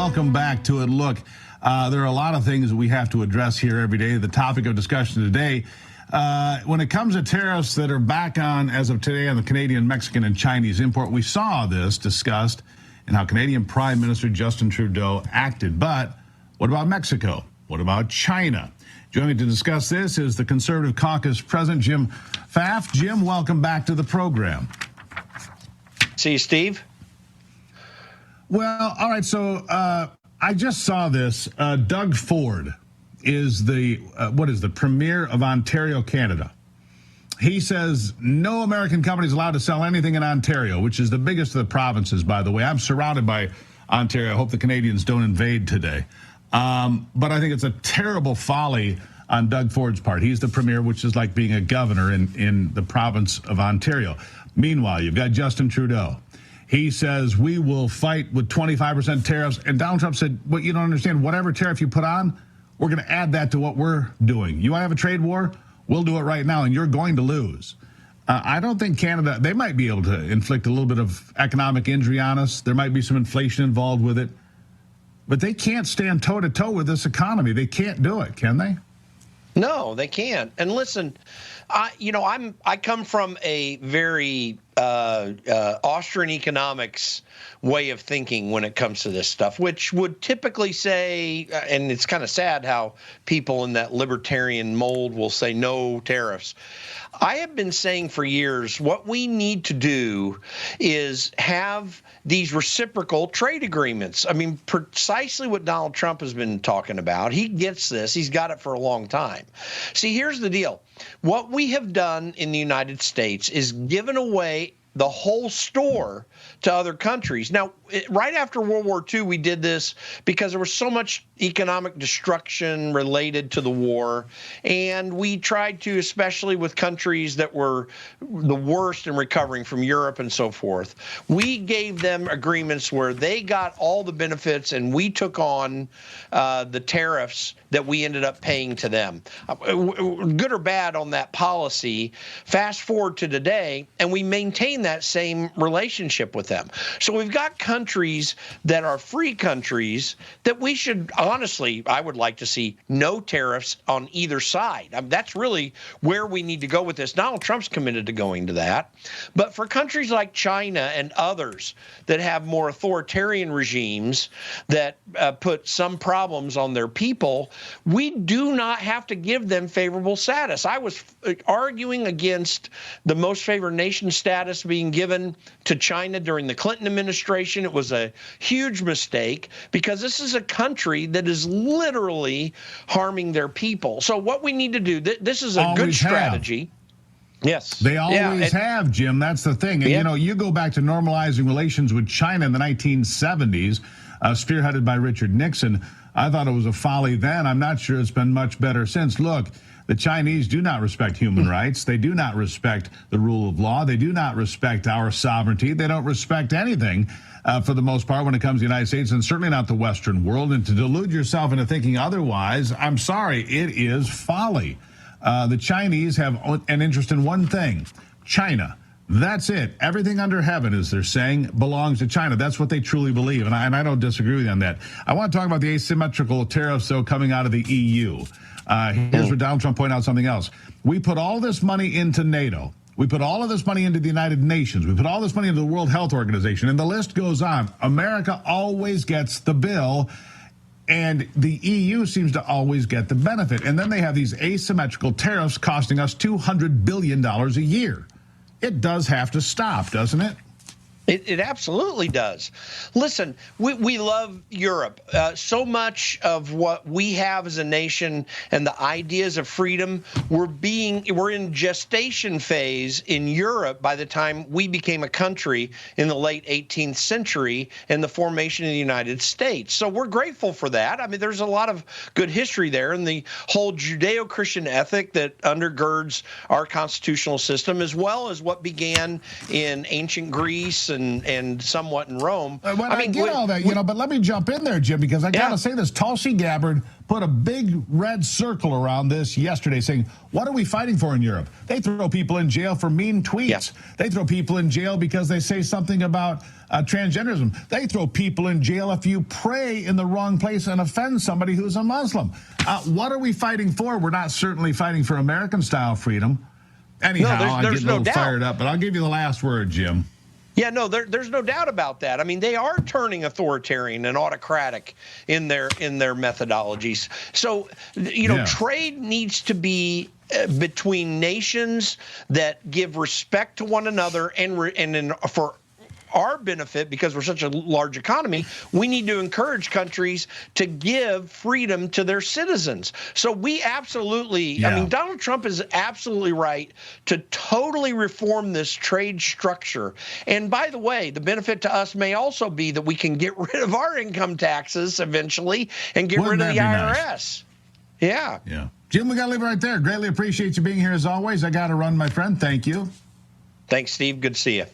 welcome back to it. Look, there are a lot of things that we have to address here every day. The topic of discussion today, when it comes to tariffs that are back on as of today on the Canadian, Mexican, and Chinese import, we saw this discussed in how Canadian Prime Minister Justin Trudeau acted. But what about Mexico? What about China? Joining me to discuss this is the Conservative Caucus President, Jim Pfaff. Jim, welcome back to the program. See you, Steve. Well, all right, so I just saw this. Doug Ford is the premier of Ontario, Canada. He says no American company is allowed to sell anything in Ontario, which is the biggest of the provinces, by the way. I'm surrounded by Ontario. I hope the Canadians don't invade today. But I think it's a terrible folly on Doug Ford's part. He's the premier, which is like being a governor in the province of Ontario. Meanwhile, you've got Justin Trudeau. He says we will fight with 25% tariffs. And Donald Trump said, well, you don't understand. Whatever tariff you put on, we're going to add that to what we're doing. You want to have a trade war? We'll do it right now, and you're going to lose. I don't think Canada, they might be able to inflict a little bit of economic injury on us. There might be some inflation involved with it. But they can't stand toe-to-toe with this economy. They can't do it, can they? No, they can't. And listen, I come from a very Austrian economics way of thinking when it comes to this stuff, which would typically say, and it's kind of sad how people in that libertarian mold will say no tariffs. I have been saying for years, what we need to do is have these reciprocal trade agreements. I mean, precisely what Donald Trump has been talking about. He gets this. He's got it for a long time. See, here's the deal. What we have done in the United States is given away the whole store to other countries. Now, right after World War II, we did this because there was so much economic destruction related to the war, and we tried to, especially with countries that were the worst in recovering from Europe and so forth, we gave them agreements where they got all the benefits and we took on the tariffs that we ended up paying to them. Good or bad on that policy, fast forward to today, and we maintain that same relationship with them. So we've got countries that are free countries that we should, honestly, I would like to see no tariffs on either side. I mean, that's really where we need to go with this. Donald Trump's committed to going to that. But for countries like China and others that have more authoritarian regimes that put some problems on their people, we do not have to give them favorable status. I was arguing against the most favored nation status being given to China during the Clinton administration. It was a huge mistake because this is a country that is literally harming their people. So what we need to do, this is a good strategy. Yes. They always have, Jim. That's the thing. And, you go back to normalizing relations with China in the 1970s, spearheaded by Richard Nixon. I thought it was a folly then. I'm not sure it's been much better since. Look, the Chinese do not respect human rights. They do not respect the rule of law. They do not respect our sovereignty. They don't respect anything for the most part when it comes to the United States, and certainly not the Western world. And to delude yourself into thinking otherwise, I'm sorry, it is folly. The Chinese have an interest in one thing, China. That's it. Everything under heaven, as they're saying, belongs to China. That's what they truly believe, and I don't disagree with you on that. I want to talk about the asymmetrical tariffs, though, coming out of the EU. Here's where Donald Trump pointed out something else. We put all this money into NATO. We put all of this money into the United Nations. We put all this money into the World Health Organization, and the list goes on. America always gets the bill, and the EU seems to always get the benefit. And then they have these asymmetrical tariffs costing us $200 billion a year. It does have to stop, doesn't it? It absolutely does. Listen, we love Europe. So much of what we have as a nation and the ideas of freedom, we're in gestation phase in Europe by the time we became a country in the late 18th century and the formation of the United States. So we're grateful for that. I mean, there's a lot of good history there, and the whole Judeo-Christian ethic that undergirds our constitutional system, as well as what began in ancient Greece and somewhat in Rome. I get all that, but let me jump in there, Jim, because I got to say this. Tulsi Gabbard put a big red circle around this yesterday saying, what are we fighting for in Europe? They throw people in jail for mean tweets. Yeah. They throw people in jail because they say something about transgenderism. They throw people in jail if you pray in the wrong place and offend somebody who's a Muslim. What are we fighting for? We're not certainly fighting for American-style freedom. Anyhow, I get a little fired up, but I'll give you the last word, Jim. Yeah, no, there's no doubt about that. I mean, they are turning authoritarian and autocratic in their methodologies. So, trade needs to be between nations that give respect to one another, and for our benefit, because we're such a large economy, we need to encourage countries to give freedom to their citizens. So we absolutely, I mean, Donald Trump is absolutely right to totally reform this trade structure. And by the way, the benefit to us may also be that we can get rid of our income taxes eventually and get rid of the IRS. Nice? Yeah. Yeah. Jim, we got to leave it right there. Greatly appreciate you being here as always. I got to run, my friend. Thank you. Thanks, Steve. Good to see you.